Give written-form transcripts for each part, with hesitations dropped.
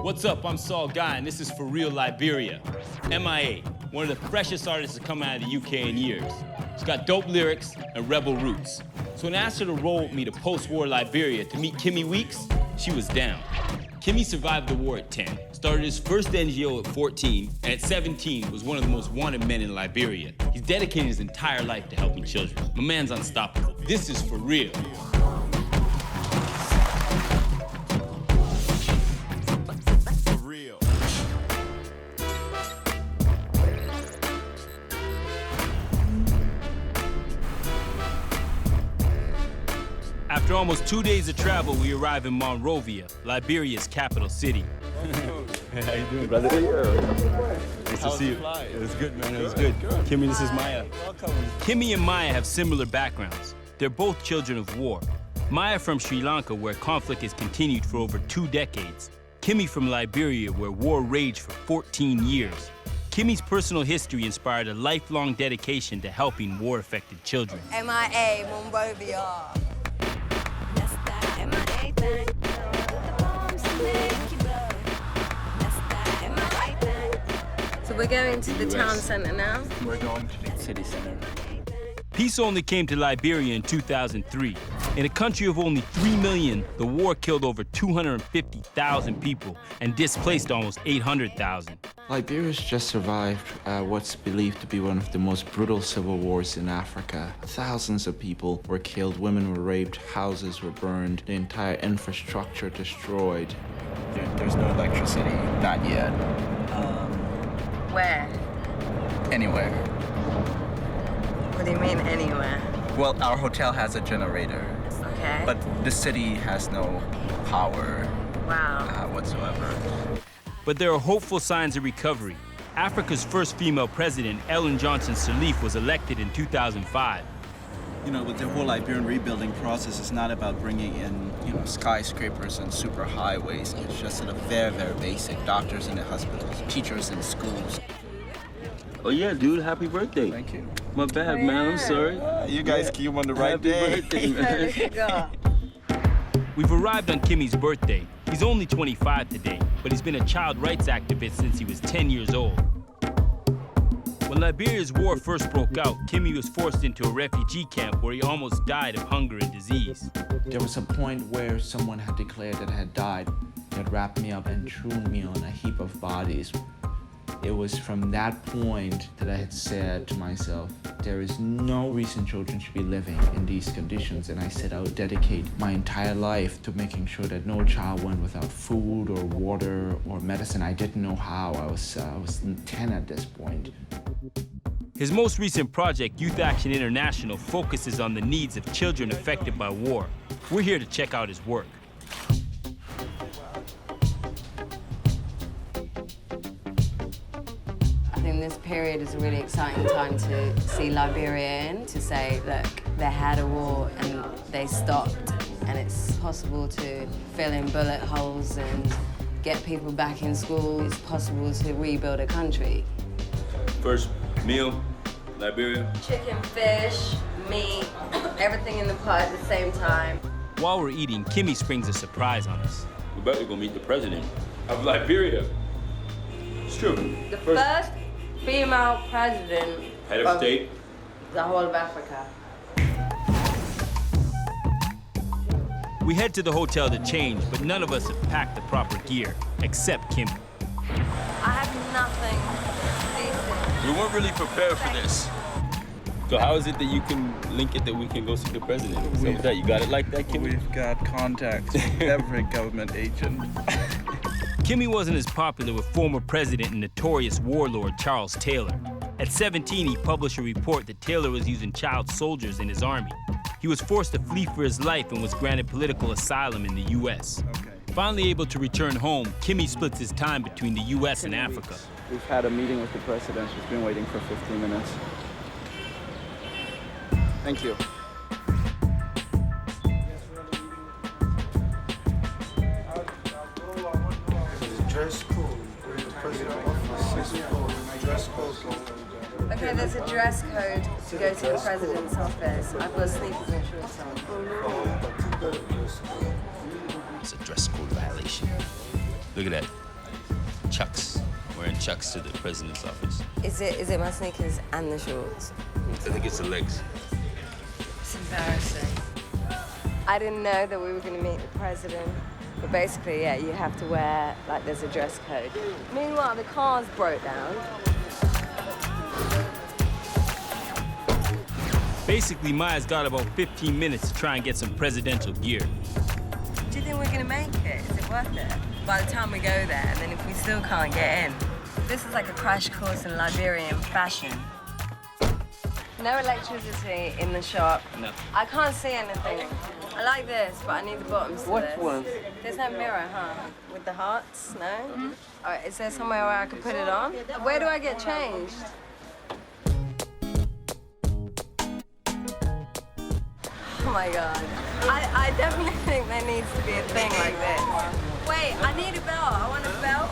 What's up? I'm Saul Guy, and this is For Real Liberia. M.I.A, one of the freshest artists to come out of the UK in years. She's got dope lyrics and rebel roots. So when I asked her to roll with me to post-war Liberia to meet Kimmy Weeks, she was down. Kimmy survived the war at 10, started his first NGO at 14, and at 17 was one of the most wanted men in Liberia. He's dedicated his entire life to helping children. My man's unstoppable. This is For Real. After almost 2 days of travel, we arrive in Monrovia, Liberia's capital city. How you doing, brother? Nice to see you. It was good, man. It was good. Kimmy, this is M.I.A. Welcome. Kimmy and M.I.A have similar backgrounds. They're both children of war. M.I.A from Sri Lanka, where conflict has continued for over 2 decades. Kimmy from Liberia, where war raged for 14 years. Kimmy's personal history inspired a lifelong dedication to helping war-affected children. M.I.A, Monrovia. So we're going to the town center now? We're going to the city center. Peace only came to Liberia in 2003. In a country of only 3 million, the war killed over 250,000 people and displaced almost 800,000. Liberia's just survived what's believed to be one of the most brutal civil wars in Africa. Thousands of people were killed, women were raped, houses were burned, the entire infrastructure destroyed. There's no electricity, not yet. Where? Anywhere. What do you mean, anywhere? Well, our hotel has a generator, Okay. but the city has no power Wow. whatsoever. But there are hopeful signs of recovery. Africa's first female president, Ellen Johnson Sirleaf, was elected in 2005. You know, with the whole Liberian rebuilding process, it's not about bringing in, skyscrapers and super highways. It's just sort of very, very basic. Doctors in the hospitals, teachers in schools. Oh yeah, dude, happy birthday. Thank you. My bad, man, I'm sorry. You guys came on the right Happy day. birthday, man. We've arrived on Kimmy's birthday. He's only 25 today, but he's been a child rights activist since he was 10 years old. When Liberia's war first broke out, Kimmy was forced into a refugee camp where he almost died of hunger and disease. There was a point where someone had declared that I had died. They had wrapped me up and thrown me on a heap of bodies. It was from that point that I had said to myself, there is no reason children should be living in these conditions, and I said I would dedicate my entire life to making sure that no child went without food or water or medicine. I didn't know how. I was 10 at this point. His most recent project, Youth Action International, focuses on the needs of children affected by war. We're here to check out his work. I think this period is a really exciting time to see Liberia in, to say, look, they had a war and they stopped, and it's possible to fill in bullet holes and get people back in school. It's possible to rebuild a country. First meal, Liberia. Chicken, fish, meat, everything in the pot at the same time. While we're eating, Kimmy springs a surprise on us. We better go meet the president of Liberia. It's true. The first female president Head of state. the whole of Africa. We head to the hotel to change, but none of us have packed the proper gear, except Kimmy. I have nothing decent. We weren't really prepared for this. So how is it that you can link it that we can go see the president? So that you got it like that, Kimmy? We've got contacts with every government agent. Kimmy wasn't as popular with former president and notorious warlord Charles Taylor. At 17, he published a report that Taylor was using child soldiers in his army. He was forced to flee for his life and was granted political asylum in the U.S. Okay. Finally able to return home, Kimmy splits his time between the U.S. and Africa. We've had a meeting with the president. She's been waiting for 15 minutes. Thank you. Dress code. The president office dress code. Okay, there's a dress code to go to the president's office. I've got sneakers and shorts on. It's a dress code violation. Look at that. Chucks. Wearing Chucks to the president's office. Is it my sneakers and the shorts? I think it's the legs. It's embarrassing. I didn't know that we were going to meet the president. But basically, yeah, you have to wear, like, there's a dress code. Meanwhile, the cars broke down. Basically, Maya's got about 15 minutes to try and get some presidential gear. Do you think we're gonna make it? Is it worth it? By the time we go there, and then if we still can't get in, this is like a crash course in Liberian fashion. No electricity in the shop. No. I can't see anything. I like this, but I need the bottoms to this. one? There's no mirror, huh? With the hearts, no? All right, is there somewhere where I can put it on? Where do I get changed? Oh my God. I definitely think there needs to be a thing like this. Wait, I need a belt. I want a belt.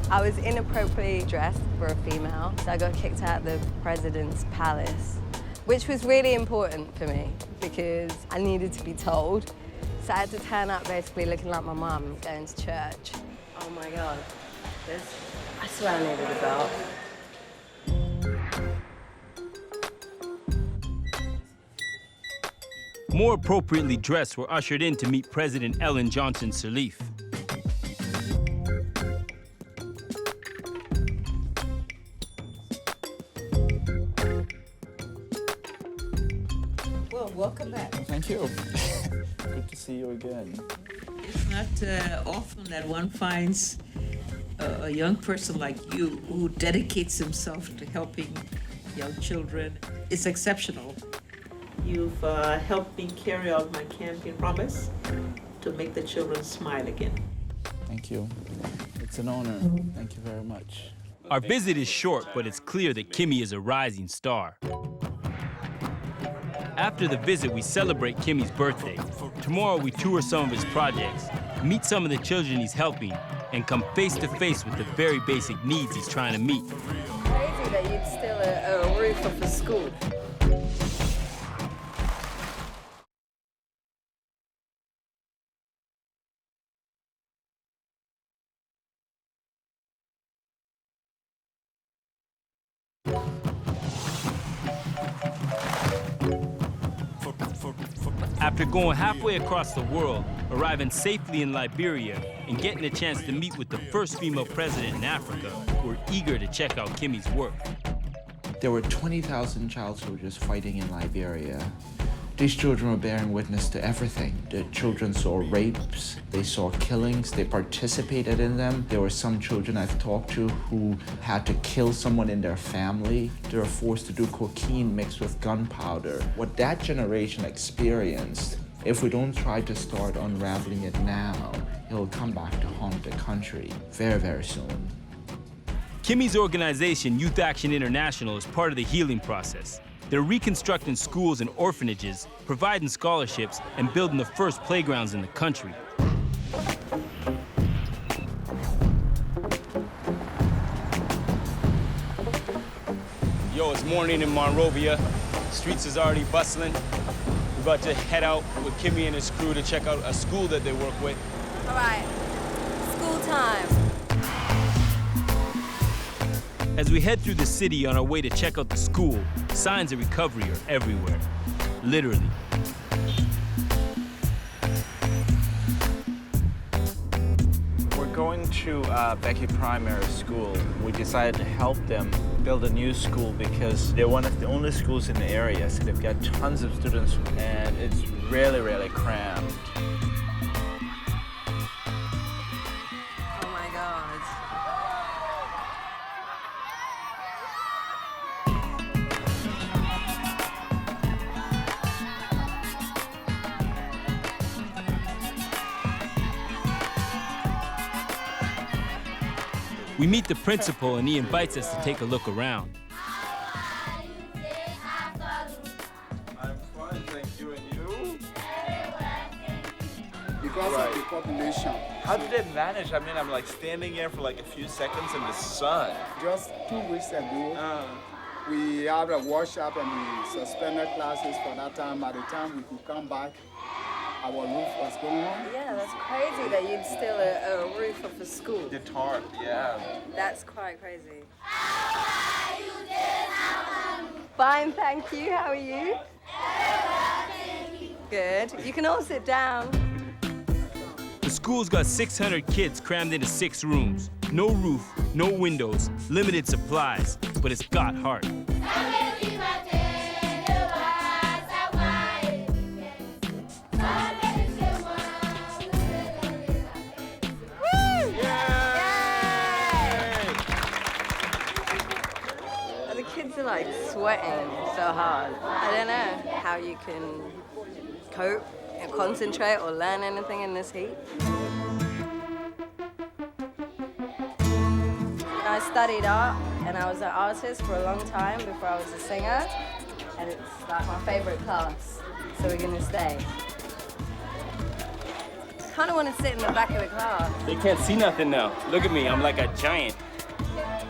I was inappropriately dressed for a female, so I got kicked out of the president's palace, which was really important for me because I needed to be told. So I had to turn up basically looking like my mum going to church. Oh my God. I swear I needed a belt. More appropriately dressed were ushered in to meet President Ellen Johnson Sirleaf. Well, welcome back. Thank you. Good to see you again. It's not often that one finds a young person like you who dedicates himself to helping young children. It's exceptional. You've helped me carry out my campaign promise to make the children smile again. Thank you. It's an honor. Thank you very much. Our visit is short, but it's clear that Kimmy is a rising star. After the visit, we celebrate Kimmy's birthday. Tomorrow, we tour some of his projects, meet some of the children he's helping, and come face to face with the very basic needs he's trying to meet. Crazy that you'd steal a roof of a school. After going halfway across the world, arriving safely in Liberia, and getting a chance to meet with the first female president in Africa, we're eager to check out Kimmy's work. There were 20,000 child soldiers fighting in Liberia. These children were bearing witness to everything. The children saw rapes, they saw killings, they participated in them. There were some children I've talked to who had to kill someone in their family. They were forced to do cocaine mixed with gunpowder. What that generation experienced, if we don't try to start unraveling it now, it'll come back to haunt the country very, very soon. Kimmy's organization, Youth Action International, is part of the healing process. They're reconstructing schools and orphanages, providing scholarships, and building the first playgrounds in the country. Yo, it's morning in Monrovia. Streets is already bustling. We're about to head out with Kimmy and his crew to check out a school that they work with. All right, school time. As we head through the city on our way to check out the school, signs of recovery are everywhere, literally. We're going to Becky Primary School. We decided to help them build a new school because they're one of the only schools in the area, so they've got tons of students and it's really, really cramped. Oh my God. We meet the principal and he invites us to take a look around. I'm fine, thank you. And you? Because of the population. How did they manage? I mean, I'm like standing here for like a few seconds in the sun. Just 2 weeks ago, we had a workshop and we suspended classes for that time. By the time we could come back, our roof was going on. Yeah, that's crazy that you'd steal a roof of a school. The tarp, yeah. That's quite crazy. Fine, thank you. How are you? Good. You can all sit down. The school's got 600 kids crammed into 6 rooms. No roof, no windows, limited supplies, but it's got heart. The kids are like sweating so hard. I don't know how you can cope and concentrate or learn anything in this heat. I studied art and I was an artist for a long time before I was a singer, and it's like my favorite class, so we're gonna stay. I kind of want to sit in the back of the class. They can't see nothing now. Look at me, I'm like a giant.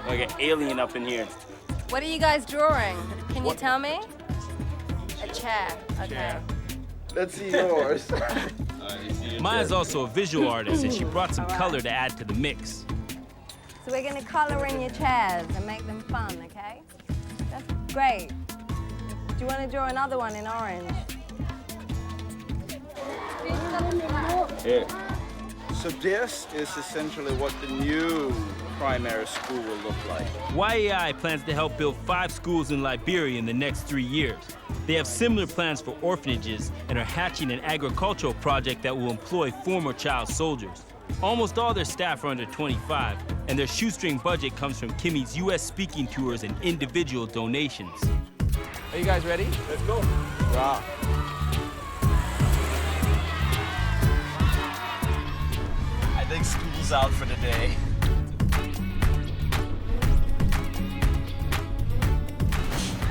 Like an alien up in here. What are you guys drawing? Can you tell me? A chair. Okay. Let's see yours. Maya's also a visual artist, and she brought some color to add to the mix. So we're gonna color in your chairs and make them fun, okay? That's great. Do you want to draw another one in orange? Here. So this is essentially what the new primary school will look like. M.I.A plans to help build 5 schools in Liberia in the next 3 years. They have similar plans for orphanages and are hatching an agricultural project that will employ former child soldiers. Almost all their staff are under 25, and their shoestring budget comes from Kimmy's U.S. speaking tours and individual donations. Are you guys ready? Let's go. Wow. I think school's out for the day.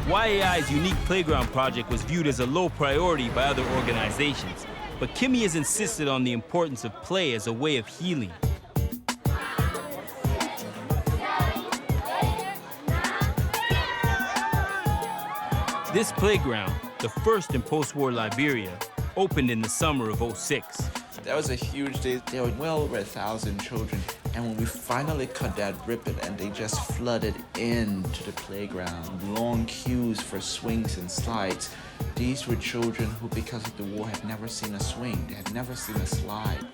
M.I.A.'s unique playground project was viewed as a low priority by other organizations, but Kimmy has insisted on the importance of play as a way of healing. This playground, the first in post-war Liberia, opened in the summer of '06. That was a huge day. There were well over 1,000 children. And when we finally cut that ribbon and they just flooded into the playground, long queues for swings and slides, these were children who, because of the war, had never seen a swing. They had never seen a slide.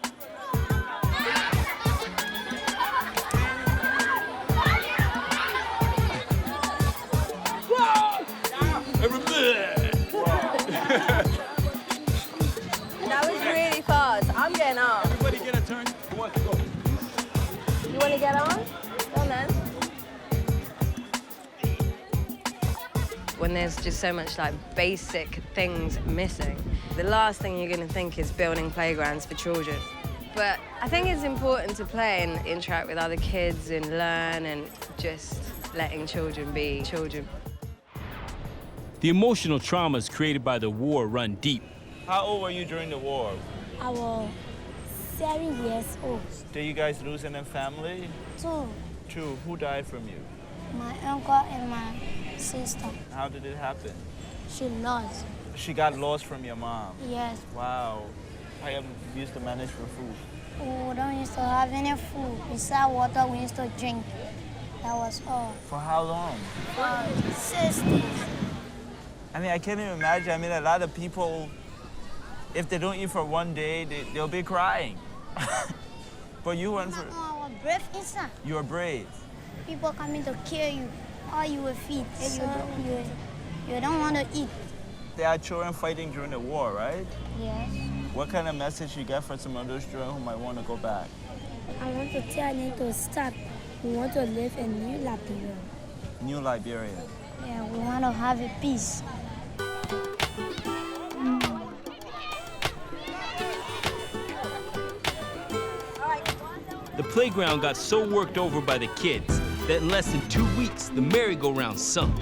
That was really fast. I'm getting on. Everybody get a turn. Who wants to go? You want to get on? Go on then. When there's just so much like basic things missing, the last thing you're going to think is building playgrounds for children. But I think it's important to play and interact with other kids and learn and just letting children be children. The emotional traumas created by the war run deep. How old were you during the war? I was 7 years old. Did you guys lose any family? 2, 2. Who died from you? my uncle and my sister. How did it happen? She lost. She got lost from your mom? Yes. Wow. How you used to manage for food? We don't used to have any food. Besides water, we used to drink. That was all. For how long? For 6 days. I mean, I can't even imagine. I mean, a lot of people, if they don't eat for 1 day, they'll be crying. But you went for... I was brave inside. You were brave. People coming to kill you, or you will feed. So you don't want to eat. There are children fighting during the war, right? Yes. What kind of message you get for some of those children who might want to go back? I want to tell them to stop. We want to live in New Liberia. New Liberia. Yeah, we want to have a peace. The playground got so worked over by the kids that in less than 2 weeks, the merry-go-round sunk.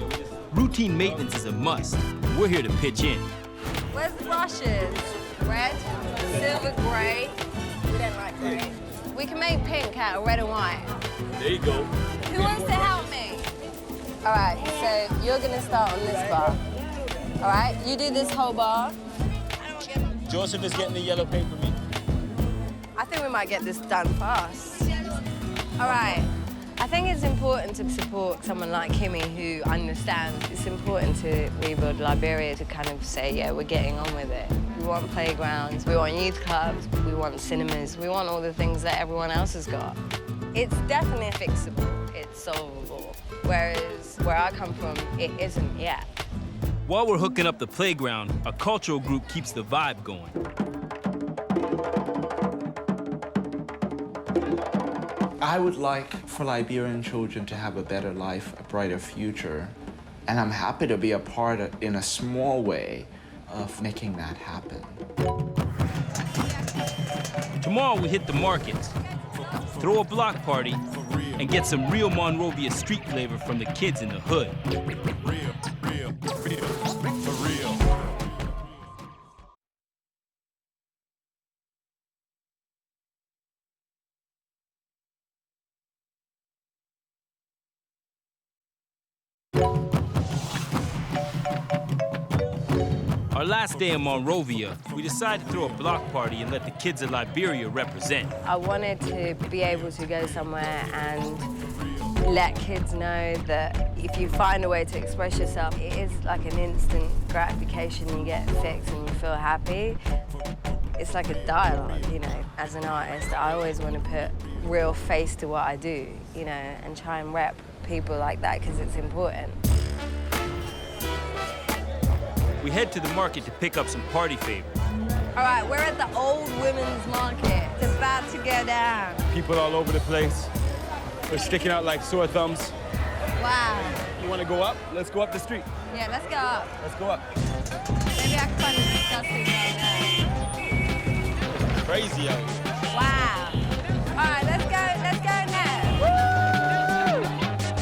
Routine maintenance is a must. We're here to pitch in. Where's the brushes? Red, silver, gray. We don't like gray. We can make pink out of red and white. There you go. Who wants to help me? All right, so you're gonna start on this bar. All right, you do this whole bar. Joseph is getting the yellow paint for me. I think we might get this done fast. All right. I think it's important to support someone like Kimmy who understands. It's important to rebuild Liberia to kind of say, yeah, we're getting on with it. We want playgrounds, we want youth clubs, we want cinemas, we want all the things that everyone else has got. It's definitely fixable, it's solvable. Whereas where I come from, it isn't yet. While we're hooking up the playground, our cultural group keeps the vibe going. I would like for Liberian children to have a better life, a brighter future. And I'm happy to be a part of, in a small way, of making that happen. Tomorrow we hit the markets, throw a block party, and get some real Monrovia street flavor from the kids in the hood. Our last day in Monrovia, we decided to throw a block party and let the kids of Liberia represent. I wanted to be able to go somewhere and let kids know that if you find a way to express yourself, it is like an instant gratification. You get fixed and you feel happy. It's like a dialogue, you know. As an artist, I always want to put real face to what I do, you know, and try and rep people like that because it's important. We head to the market to pick up some party favors. All right, we're at the old women's market. It's about to go down. People all over the place. They're sticking out like sore thumbs. Wow. You want to go up? Let's go up the street. Yeah, let's go up. Let's go up. Maybe I can find disgusting right Crazy out here. there. Wow. All right, let's go now. Woo!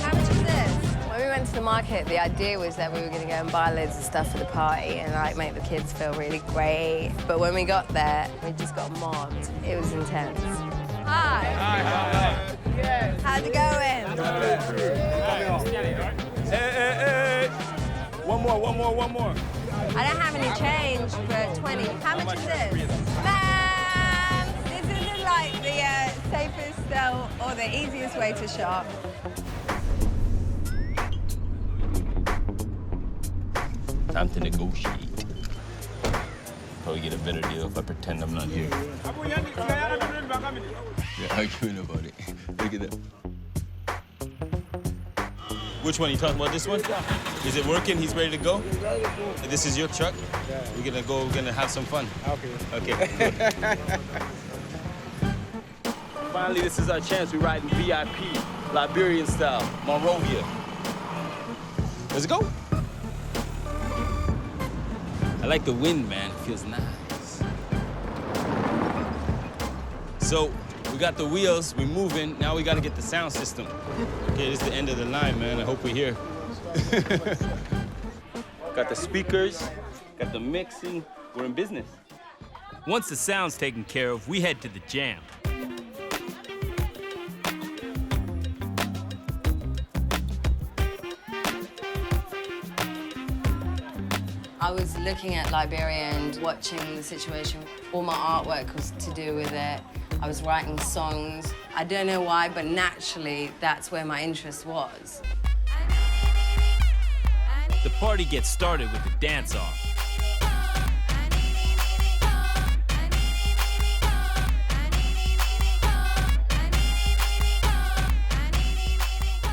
How much is this? When we went to the market, the idea was that we were going to go and buy loads of stuff for the party and like make the kids feel really great. But when we got there, we just got mobbed. It was intense. Hi. Hi. Yes. How's it going? Hey. One more. I don't have any change for 20. How much is this? Man, this isn't like the safest or the easiest way to shop. Time to negotiate. Probably get a better deal if I pretend I'm not here. You're arguing about it. Look at that. Which one? You talking about this one? Is it working? He's ready to go? This is your truck? We're gonna have some fun. Okay. Finally, this is our chance. We're riding VIP, Liberian style, Monrovia. Let's go. I like the wind, man. It feels nice. So, we got the wheels, we're moving. Now we gotta get the sound system. Okay, this is the end of the line, man. I hope we're here. Got the speakers, got the mixing. We're in business. Once the sound's taken care of, we head to the jam. I was looking at Liberia and watching the situation. All my artwork was to do with it. I was writing songs. I don't know why, but naturally, that's where my interest was. The party gets started with the dance-off.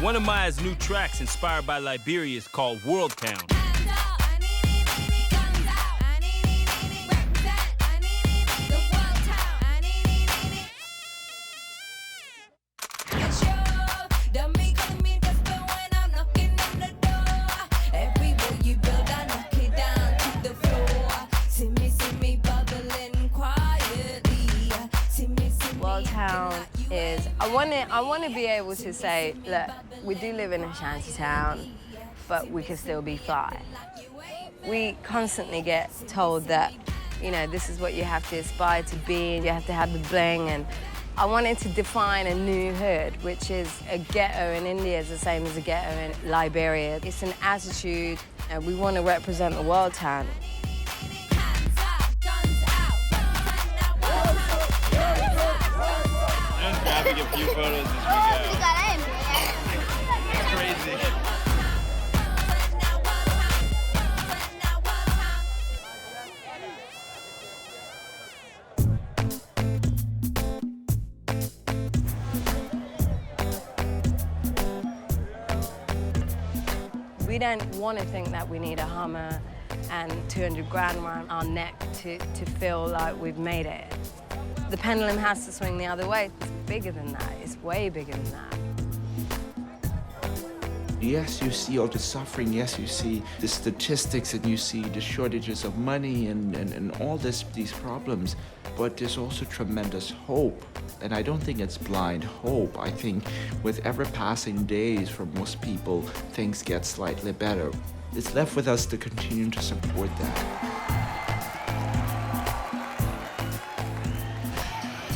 One of M.I.A.'s new tracks inspired by Liberia is called World Town. I want to be able to say, look, we do live in a shanty town, but we can still be fly. We constantly get told that, you know, this is what you have to aspire to be, and you have to have the bling, and I wanted to define a new hood, which is a ghetto in India is the same as a ghetto in Liberia. It's an attitude, and we want to represent the world town. Hands up, guns out. photos this week out. It's crazy. We don't want to think that we need a Hummer and 200 grand around our neck to feel like we've made it. The pendulum has to swing the other way. It's bigger than that. It's way bigger than that. Yes, you see all the suffering. Yes, you see the statistics and you see the shortages of money and all these problems. But there's also tremendous hope. And I don't think it's blind hope. I think with ever passing days for most people, things get slightly better. It's left with us to continue to support that.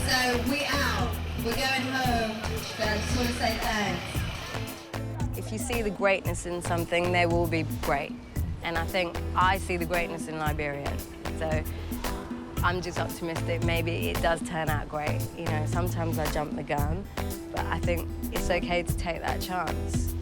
So we out. We're going home. But I just want to say thanks. If you see the greatness in something, they will be great. And I think I see the greatness in Liberia. So I'm just optimistic. Maybe it does turn out great. You know, sometimes I jump the gun, but I think it's okay to take that chance.